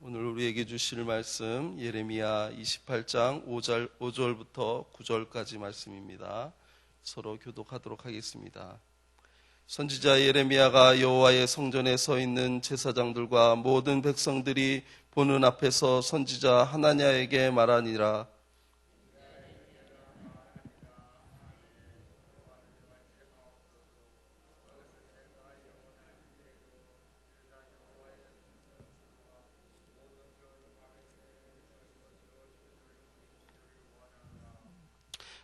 오늘 우리에게 주실 말씀 예레미야 28장 5절부터 9절까지 말씀입니다. 서로 교독하도록 하겠습니다. 선지자 예레미야가 여호와의 성전에 서 있는 제사장들과 모든 백성들이 보는 앞에서 선지자 하나냐에게 말하니라.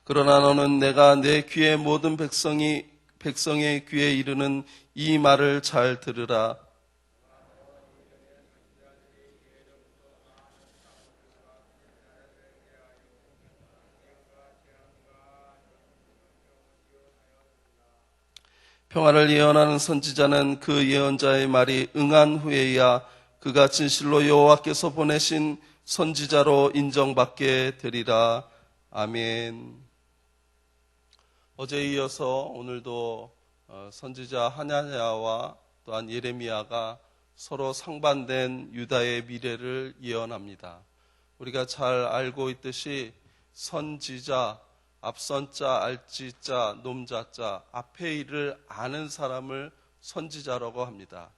그러나 너는 내가 내 귀에 모든 백성의 귀에 이르는 이 말을 잘 들으라. 평화를 예언하는 선지자는 그 예언자의 말이 응한 후에야 그가 진실로 여호와께서 보내신 선지자로 인정받게 되리라. 아멘. 어제에 이어서 오늘도 선지자 하나냐와 또한 예레미야가 서로 상반된 유다의 미래를 예언합니다. 우리가 잘 알고 있듯이 선지자, 앞선자, 알지자, 놈자자, 앞의 일을 아는 사람을 선지자라고 합니다.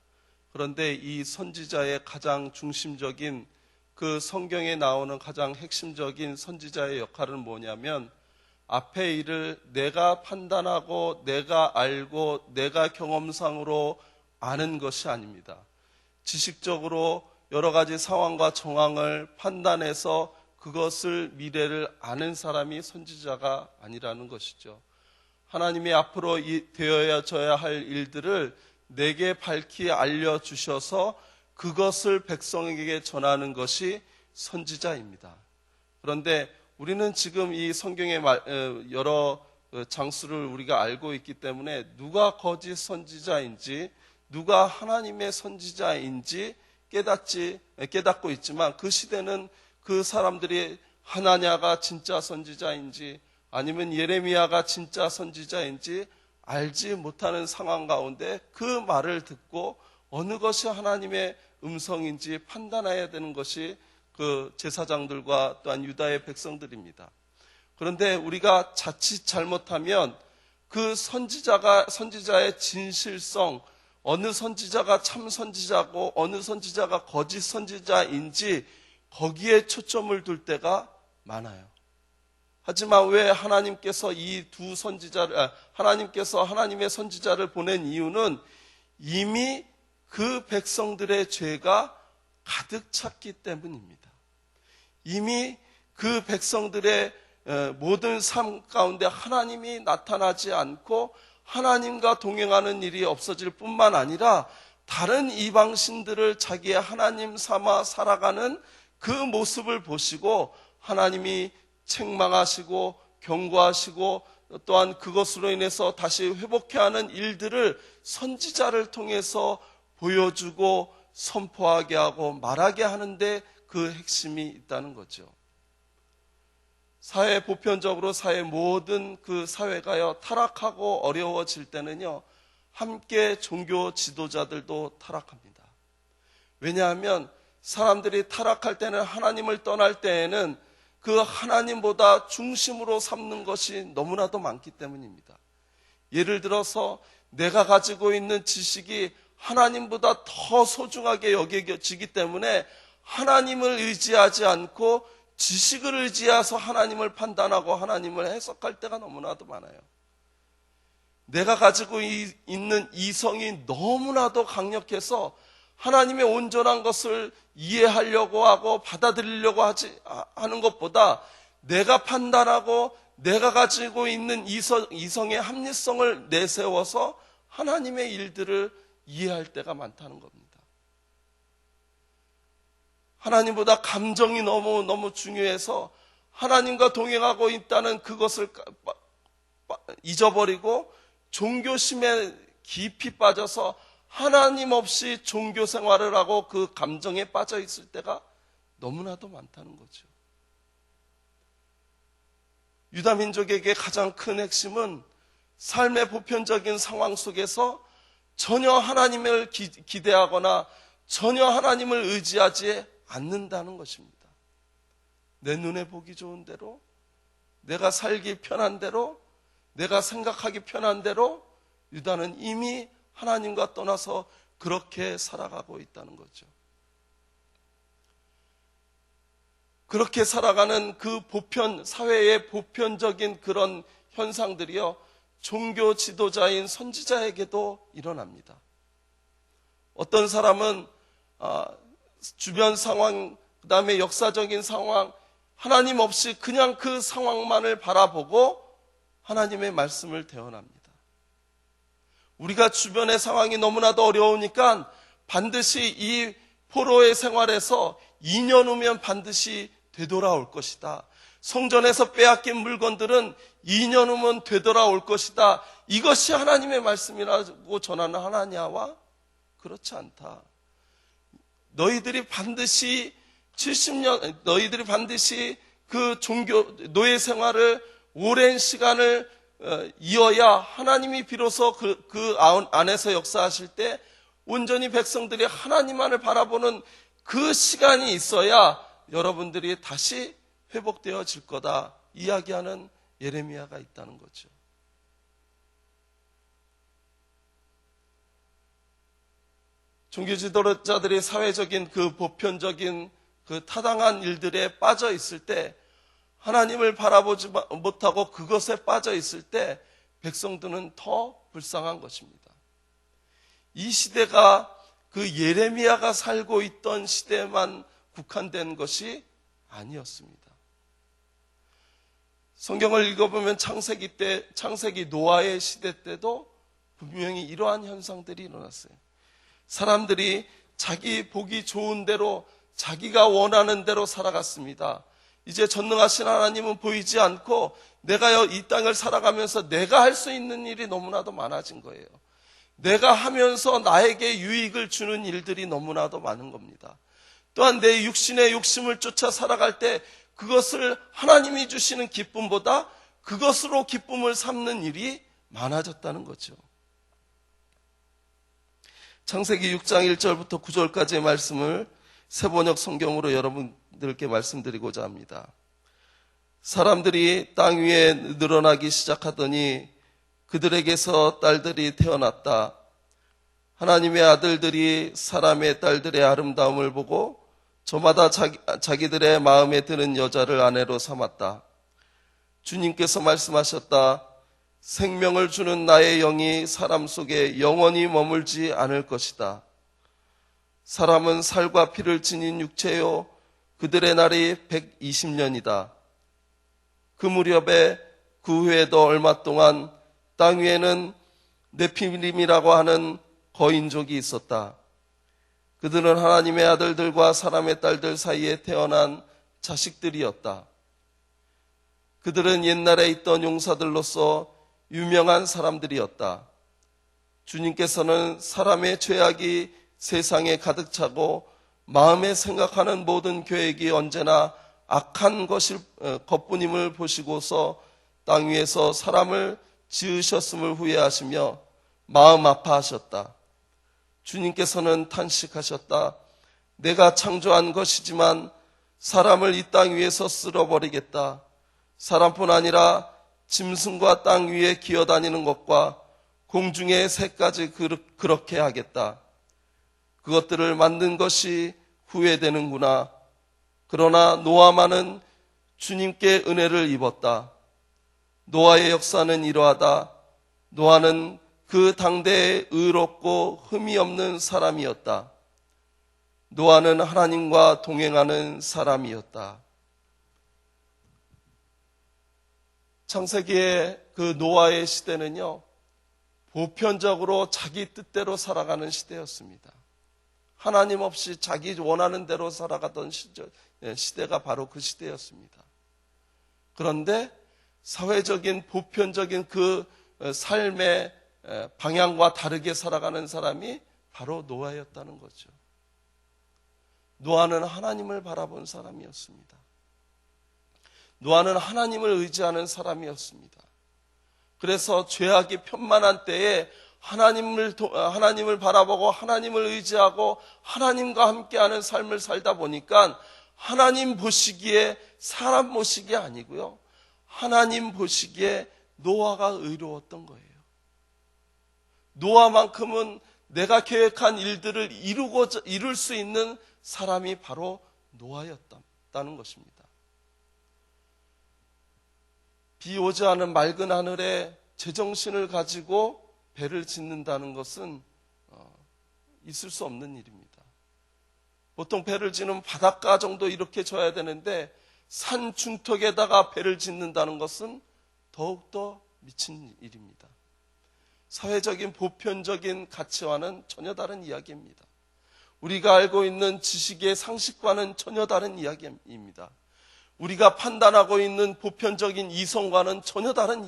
그런데 이 선지자의 가장 중심적인 그 성경에 나오는 가장 핵심적인 선지자의 역할은 뭐냐면 앞의 일을 내가 판단하고 내가 알고 내가 경험상으로 아는 것이 아닙니다. 지식적으로 여러 가지 상황과 정황을 판단해서 그것을 미래를 아는 사람이 선지자가 아니라는 것이죠. 하나님이 앞으로 되어져야 할 일들을 내게 밝히 알려주셔서 그것을 백성에게 전하는 것이 선지자입니다. 그런데 우리는 지금 이 성경의 여러 장수를 우리가 알고 있기 때문에 누가 거짓 선지자인지 누가 하나님의 선지자인지 깨닫고 있지만 그 시대는 그 사람들이 하나냐가 진짜 선지자인지 아니면 예레미야가 진짜 선지자인지 알지 못하는 상황 가운데 그 말을 듣고 어느 것이 하나님의 음성인지 판단해야 되는 것이 그 제사장들과 또한 유다의 백성들입니다. 그런데 우리가 자칫 잘못하면 그 선지자의 진실성, 어느 선지자가 참 선지자고 어느 선지자가 거짓 선지자인지 거기에 초점을 둘 때가 많아요. 하지만 왜 하나님께서 하나님께서 하나님의 선지자를 보낸 이유는 이미 그 백성들의 죄가 가득 찼기 때문입니다. 이미 그 백성들의 모든 삶 가운데 하나님이 나타나지 않고 하나님과 동행하는 일이 없어질 뿐만 아니라 다른 이방신들을 자기의 하나님 삼아 살아가는 그 모습을 보시고 하나님이 책망하시고 경고하시고 또한 그것으로 인해서 다시 회복해야 하는 일들을 선지자를 통해서 보여주고 선포하게 하고 말하게 하는데 그 핵심이 있다는 거죠. 사회 보편적으로 사회 모든 그 사회가요 타락하고 어려워질 때는요 함께 종교 지도자들도 타락합니다. 왜냐하면 사람들이 타락할 때는 하나님을 떠날 때에는 그 하나님보다 중심으로 삼는 것이 너무나도 많기 때문입니다. 예를 들어서 내가 가지고 있는 지식이 하나님보다 더 소중하게 여겨지기 때문에 하나님을 의지하지 않고 지식을 의지해서 하나님을 판단하고 하나님을 해석할 때가 너무나도 많아요. 내가 가지고 있는 이성이 너무나도 강력해서 하나님의 온전한 것을 이해하려고 하고 받아들이려고 하는 것보다 내가 판단하고 내가 가지고 있는 이성의 합리성을 내세워서 하나님의 일들을 이해할 때가 많다는 겁니다. 하나님보다 감정이 너무 중요해서 하나님과 동행하고 있다는 그것을 잊어버리고 종교심에 깊이 빠져서 하나님 없이 종교 생활을 하고 그 감정에 빠져 있을 때가 너무나도 많다는 거죠. 유다 민족에게 가장 큰 핵심은 삶의 보편적인 상황 속에서 전혀 하나님을 기대하거나 전혀 하나님을 의지하지 않는다는 것입니다. 내 눈에 보기 좋은 대로, 내가 살기 편한 대로, 내가 생각하기 편한 대로 유다는 이미 하나님과 떠나서 그렇게 살아가고 있다는 거죠. 그렇게 살아가는 그 사회의 보편적인 그런 현상들이요, 종교 지도자인 선지자에게도 일어납니다. 어떤 사람은 주변 상황, 그 다음에 역사적인 상황, 하나님 없이 그냥 그 상황만을 바라보고 하나님의 말씀을 대언합니다. 우리가 주변의 상황이 너무나도 어려우니까 반드시 이 포로의 생활에서 2년 후면 반드시 되돌아올 것이다. 성전에서 빼앗긴 물건들은 2년 후면 되돌아올 것이다. 이것이 하나님의 말씀이라고 전하는 하나냐와 그렇지 않다. 너희들이 반드시 그 노예 생활을 오랜 시간을 이어야 하나님이 비로소 그 안에서 역사하실 때 온전히 백성들이 하나님만을 바라보는 그 시간이 있어야 여러분들이 다시 회복되어질 거다 이야기하는 예레미야가 있다는 거죠. 종교 지도자들이 사회적인 그 보편적인 그 타당한 일들에 빠져 있을 때, 하나님을 바라보지 못하고 그것에 빠져 있을 때 백성들은 더 불쌍한 것입니다. 이 시대가 그 예레미야가 살고 있던 시대만 국한된 것이 아니었습니다. 성경을 읽어보면 창세기 노아의 시대 때도 분명히 이러한 현상들이 일어났어요. 사람들이 자기 보기 좋은 대로, 자기가 원하는 대로 살아갔습니다. 이제 전능하신 하나님은 보이지 않고 내가 이 땅을 살아가면서 내가 할 수 있는 일이 너무나도 많아진 거예요. 내가 하면서 나에게 유익을 주는 일들이 너무나도 많은 겁니다. 또한 내 육신의 욕심을 쫓아 살아갈 때 그것을 하나님이 주시는 기쁨보다 그것으로 기쁨을 삼는 일이 많아졌다는 거죠. 창세기 6장 1절부터 9절까지의 말씀을 새번역 성경으로 여러분들께 말씀드리고자 합니다. 사람들이 땅 위에 늘어나기 시작하더니 그들에게서 딸들이 태어났다. 하나님의 아들들이 사람의 딸들의 아름다움을 보고 저마다 자기들의 마음에 드는 여자를 아내로 삼았다. 주님께서 말씀하셨다. 생명을 주는 나의 영이 사람 속에 영원히 머물지 않을 것이다. 사람은 살과 피를 지닌 육체요, 그들의 날이 120년이다. 그 무렵에 그 후에도 얼마 동안 땅 위에는 네피림이라고 하는 거인족이 있었다. 그들은 하나님의 아들들과 사람의 딸들 사이에 태어난 자식들이었다. 그들은 옛날에 있던 용사들로서 유명한 사람들이었다. 주님께서는 사람의 죄악이 세상에 가득 차고 마음에 생각하는 모든 계획이 언제나 악한 것뿐임을 보시고서 땅 위에서 사람을 지으셨음을 후회하시며 마음 아파하셨다. 주님께서는 탄식하셨다. 내가 창조한 것이지만 사람을 이 땅 위에서 쓸어버리겠다. 사람뿐 아니라 짐승과 땅 위에 기어다니는 것과 공중의 새까지 그렇게 하겠다. 그것들을 만든 것이 후회되는구나. 그러나 노아만은 주님께 은혜를 입었다. 노아의 역사는 이러하다. 노아는 그 당대에 의롭고 흠이 없는 사람이었다. 노아는 하나님과 동행하는 사람이었다. 창세기의 그 노아의 시대는요, 보편적으로 자기 뜻대로 살아가는 시대였습니다. 하나님 없이 자기 원하는 대로 살아가던 시대가 바로 그 시대였습니다. 그런데 사회적인 보편적인 그 삶의 방향과 다르게 살아가는 사람이 바로 노아였다는 거죠. 노아는 하나님을 바라본 사람이었습니다. 노아는 하나님을 의지하는 사람이었습니다. 그래서 죄악이 편만한 때에 하나님을 바라보고 하나님을 의지하고 하나님과 함께하는 삶을 살다 보니까 하나님 보시기에 사람 보시기에 아니고요, 하나님 보시기에 노아가 의로웠던 거예요. 노아만큼은 내가 계획한 일들을 이룰 수 있는 사람이 바로 노아였다는 것입니다. 비 오지 않은 맑은 하늘에 제정신을 가지고 배를 짓는다는 것은 있을 수 없는 일입니다. 보통 배를 짓는 바닷가 정도 이렇게 져야 되는데 산 중턱에다가 배를 짓는다는 것은 더욱더 미친 일입니다. 사회적인 보편적인 가치와는 전혀 다른 이야기입니다. 우리가 알고 있는 지식의 상식과는 전혀 다른 이야기입니다. 우리가 판단하고 있는 보편적인 이성과는 전혀 다른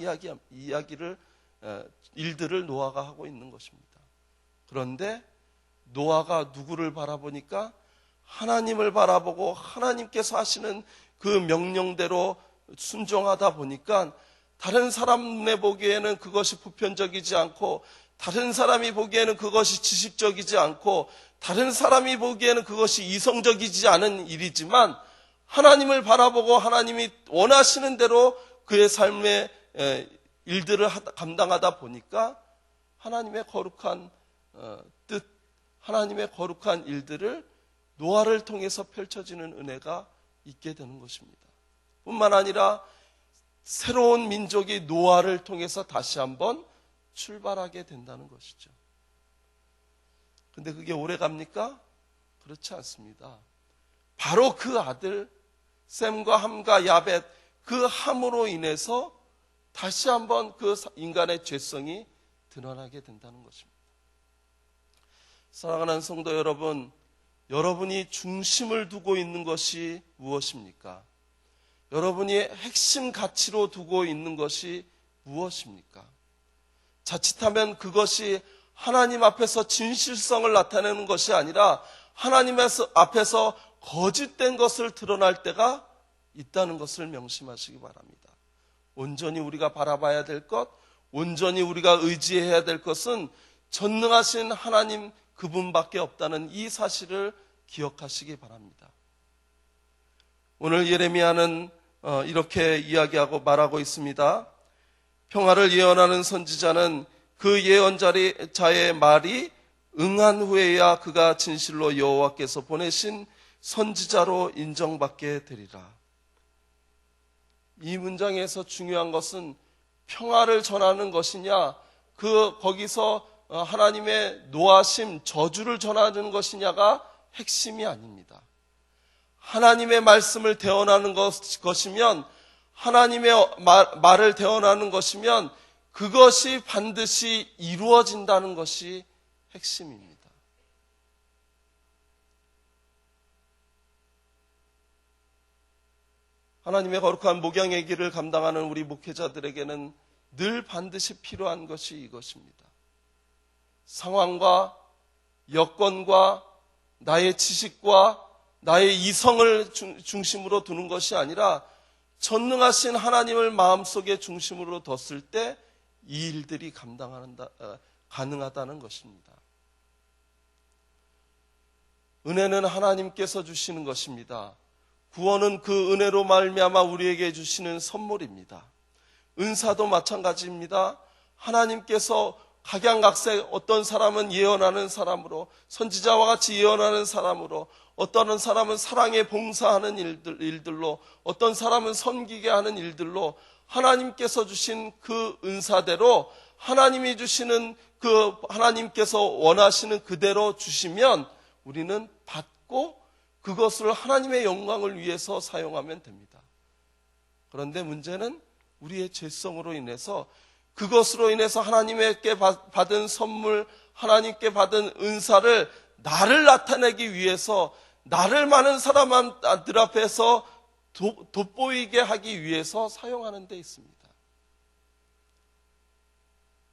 일들을 노아가 하고 있는 것입니다. 그런데 노아가 누구를 바라보니까 하나님을 바라보고 하나님께서 하시는 그 명령대로 순종하다 보니까 다른 사람의 보기에는 그것이 보편적이지 않고, 다른 사람이 보기에는 그것이 지식적이지 않고, 다른 사람이 보기에는 그것이 이성적이지 않은 일이지만 하나님을 바라보고 하나님이 원하시는 대로 그의 삶의 일들을 감당하다 보니까 하나님의 거룩한 뜻, 하나님의 거룩한 일들을 노아를 통해서 펼쳐지는 은혜가 있게 되는 것입니다. 뿐만 아니라 새로운 민족이 노아를 통해서 다시 한번 출발하게 된다는 것이죠. 근데 그게 오래 갑니까? 그렇지 않습니다. 바로 그 아들 셈과 함과 야벳, 그 함으로 인해서 다시 한번 그 인간의 죄성이 드러나게 된다는 것입니다. 사랑하는 성도 여러분, 여러분이 중심을 두고 있는 것이 무엇입니까? 여러분이 핵심 가치로 두고 있는 것이 무엇입니까? 자칫하면 그것이 하나님 앞에서 진실성을 나타내는 것이 아니라 하나님 앞에서 거짓된 것을 드러날 때가 있다는 것을 명심하시기 바랍니다. 온전히 우리가 바라봐야 될 것, 온전히 우리가 의지해야 될 것은 전능하신 하나님 그분밖에 없다는 이 사실을 기억하시기 바랍니다. 오늘 예레미야는 이렇게 이야기하고 말하고 있습니다. 평화를 예언하는 선지자는 그 예언자의 말이 응한 후에야 그가 진실로 여호와께서 보내신 선지자로 인정받게 되리라. 이 문장에서 중요한 것은 평화를 전하는 것이냐, 거기서 하나님의 노하심, 저주를 전하는 것이냐가 핵심이 아닙니다. 하나님의 말씀을 대언하는 것이면, 하나님의 말을 대언하는 것이면 그것이 반드시 이루어진다는 것이 핵심입니다. 하나님의 거룩한 목양의 길을 감당하는 우리 목회자들에게는 늘 반드시 필요한 것이 이것입니다. 상황과 여건과 나의 지식과 나의 이성을 중심으로 두는 것이 아니라 전능하신 하나님을 마음속에 중심으로 뒀을 때 이 일들이 가능하다는 것입니다. 은혜는 하나님께서 주시는 것입니다. 구원은 그 은혜로 말미암아 우리에게 주시는 선물입니다. 은사도 마찬가지입니다. 하나님께서 각양각색, 어떤 사람은 예언하는 사람으로, 선지자와 같이 예언하는 사람으로, 어떤 사람은 사랑에 봉사하는 일들로, 어떤 사람은 섬기게 하는 일들로 하나님께서 주신 그 은사대로 하나님이 주시는 하나님께서 원하시는 그대로 주시면 우리는 받고 그것을 하나님의 영광을 위해서 사용하면 됩니다. 그런데 문제는 우리의 죄성으로 인해서, 그것으로 인해서 하나님께 받은 선물, 하나님께 받은 은사를 나를 나타내기 위해서, 나를 많은 사람들 앞에서 돋보이게 하기 위해서 사용하는 데 있습니다.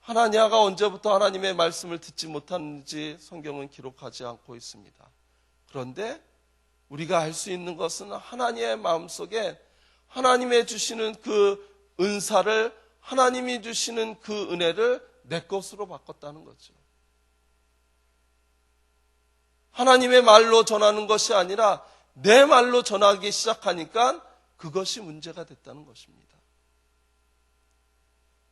하나냐가 언제부터 하나님의 말씀을 듣지 못하는지 성경은 기록하지 않고 있습니다. 그런데 우리가 알 수 있는 것은 하나님의 마음속에 하나님의 주시는 그 은사를, 하나님이 주시는 그 은혜를 내 것으로 바꿨다는 거죠. 하나님의 말로 전하는 것이 아니라 내 말로 전하기 시작하니까 그것이 문제가 됐다는 것입니다.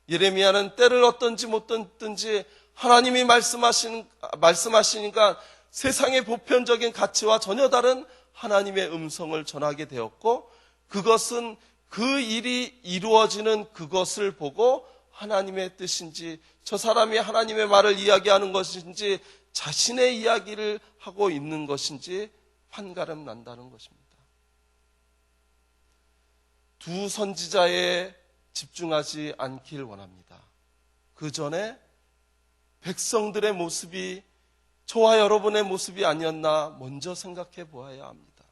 예레미야는 때를 어떤지 못 듣든지 하나님이 말씀하시니까 세상의 보편적인 가치와 전혀 다른 하나님의 음성을 전하게 되었고, 그것은 그 일이 이루어지는 그것을 보고 하나님의 뜻인지, 저 사람이 하나님의 말을 이야기하는 것인지, 자신의 이야기를 하고 있는 것인지 판가름 난다는 것입니다. 두 선지자에 집중하지 않길 원합니다. 그 전에 백성들의 모습이 저와 여러분의 모습이 아니었나 먼저 생각해 보아야 합니다.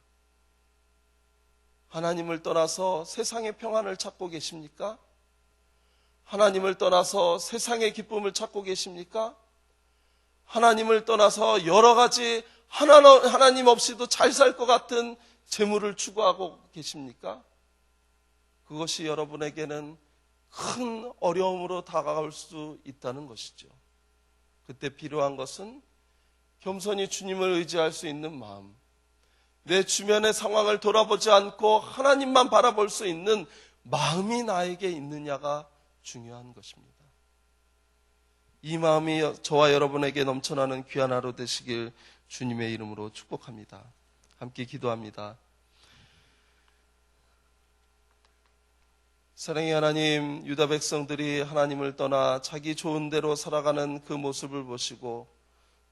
하나님을 떠나서 세상의 평안을 찾고 계십니까? 하나님을 떠나서 세상의 기쁨을 찾고 계십니까? 하나님을 떠나서 여러 가지 하나님 없이도 잘 살 것 같은 재물을 추구하고 계십니까? 그것이 여러분에게는 큰 어려움으로 다가올 수 있다는 것이죠. 그때 필요한 것은 겸손히 주님을 의지할 수 있는 마음, 내 주변의 상황을 돌아보지 않고 하나님만 바라볼 수 있는 마음이 나에게 있느냐가 중요한 것입니다. 이 마음이 저와 여러분에게 넘쳐나는 귀한 하루 되시길 주님의 이름으로 축복합니다. 함께 기도합니다. 사랑의 하나님, 유다 백성들이 하나님을 떠나 자기 좋은 대로 살아가는 그 모습을 보시고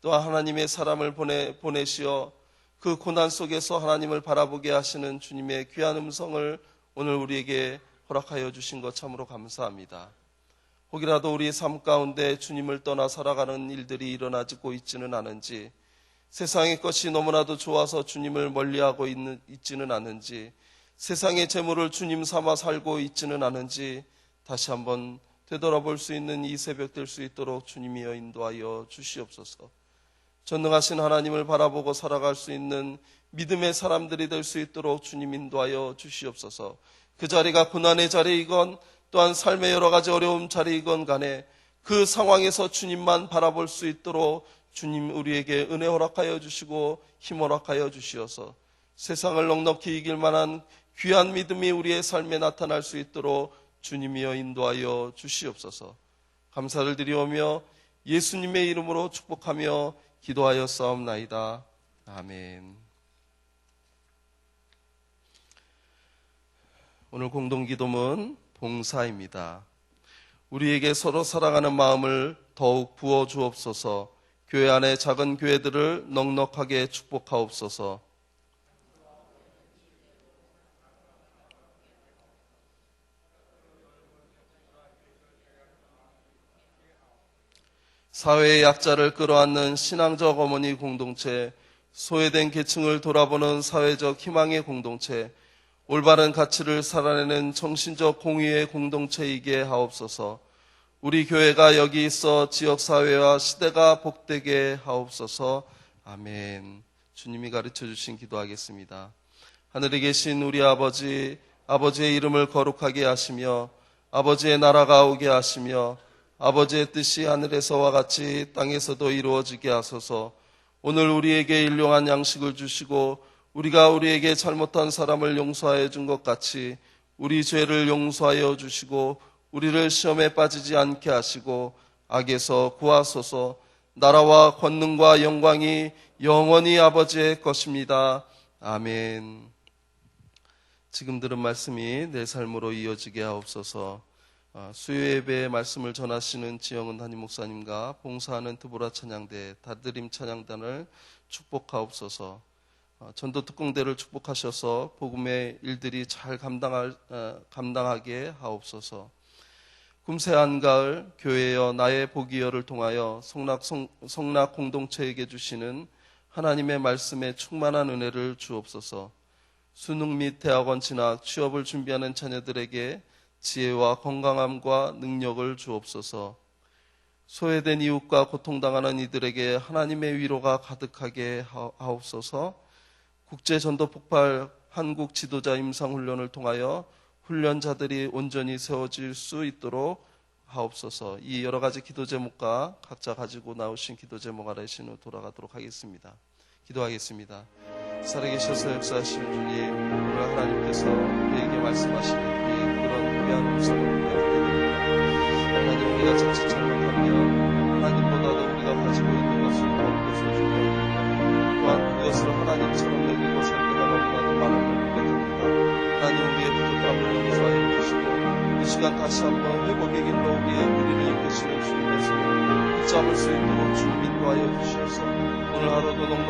또 하나님의 사람을 보내시어 그 고난 속에서 하나님을 바라보게 하시는 주님의 귀한 음성을 오늘 우리에게 허락하여 주신 것 참으로 감사합니다. 혹이라도 우리 삶 가운데 주님을 떠나 살아가는 일들이 일어나고 있지는 않은지, 세상의 것이 너무나도 좋아서 주님을 멀리하고 있지는 않은지, 세상의 재물을 주님 삼아 살고 있지는 않은지 다시 한번 되돌아볼 수 있는 이 새벽 될 수 있도록 주님이여 인도하여 주시옵소서. 전능하신 하나님을 바라보고 살아갈 수 있는 믿음의 사람들이 될 수 있도록 주님 인도하여 주시옵소서. 그 자리가 고난의 자리이건 또한 삶의 여러 가지 어려움 자리이건 간에 그 상황에서 주님만 바라볼 수 있도록 주님 우리에게 은혜 허락하여 주시고 힘 허락하여 주시어서 세상을 넉넉히 이길 만한 귀한 믿음이 우리의 삶에 나타날 수 있도록 주님이여 인도하여 주시옵소서. 감사를 드리오며 예수님의 이름으로 축복하며 기도하여 싸움나이다. 아멘. 오늘 공동기도문 봉사입니다. 우리에게 서로 사랑하는 마음을 더욱 부어 주옵소서. 교회 안에 작은 교회들을 넉넉하게 축복하옵소서. 사회의 약자를 끌어안는 신앙적 어머니 공동체, 소외된 계층을 돌아보는 사회적 희망의 공동체, 올바른 가치를 살아내는 정신적 공의의 공동체이게 하옵소서. 우리 교회가 여기 있어 지역사회와 시대가 복되게 하옵소서. 아멘. 주님이 가르쳐 주신 기도하겠습니다. 하늘에 계신 우리 아버지, 아버지의 이름을 거룩하게 하시며 아버지의 나라가 오게 하시며 아버지의 뜻이 하늘에서와 같이 땅에서도 이루어지게 하소서. 오늘 우리에게 일용할 양식을 주시고 우리가 우리에게 잘못한 사람을 용서하여 준 것 같이 우리 죄를 용서하여 주시고 우리를 시험에 빠지지 않게 하시고 악에서 구하소서. 나라와 권능과 영광이 영원히 아버지의 것입니다. 아멘. 지금 들은 말씀이 내 삶으로 이어지게 하옵소서. 수요예배의 말씀을 전하시는 지영은 담임 목사님과 봉사하는 드보라 찬양대, 다드림 찬양단을 축복하옵소서. 전도 특공대를 축복하셔서 복음의 일들이 잘 감당하게 하옵소서. 금세 한가을 교회여 나의 복이여를 통하여 성락 공동체에게 주시는 하나님의 말씀에 충만한 은혜를 주옵소서. 수능 및 대학원 진학, 취업을 준비하는 자녀들에게 지혜와 건강함과 능력을 주옵소서. 소외된 이웃과 고통당하는 이들에게 하나님의 위로가 가득하게 하옵소서. 국제전도 폭발 한국 지도자 임상훈련을 통하여 훈련자들이 온전히 세워질 수 있도록 하옵소서. 이 여러 가지 기도 제목과 각자 가지고 나오신 기도 제목 아래 신으로 돌아가도록 하겠습니다. 기도하겠습니다. 살아계셔서 역사하시는 주님, 오늘 하나님께서 우리에게 말씀하시는 그런 귀한 음성을 우리가 듣게 됩니다. 하나님, 우리가 자칫 잘못하면 하나님보다도 우리가 가지고 있는 것을 더욱 소중히 또한 그것을 하나님처럼 여기고 살기가 너무나도 많은 걸 보게 됩니다. 하나님, 우리의 부족함을 용서하여 주시고 이 시간 다시 한번 회복의 길로 우리의 우리를 이끄시는 주님의 손을 붙잡을 수 있도록 주 인도하여 주시옵소서. 오늘 하루도 넉넉히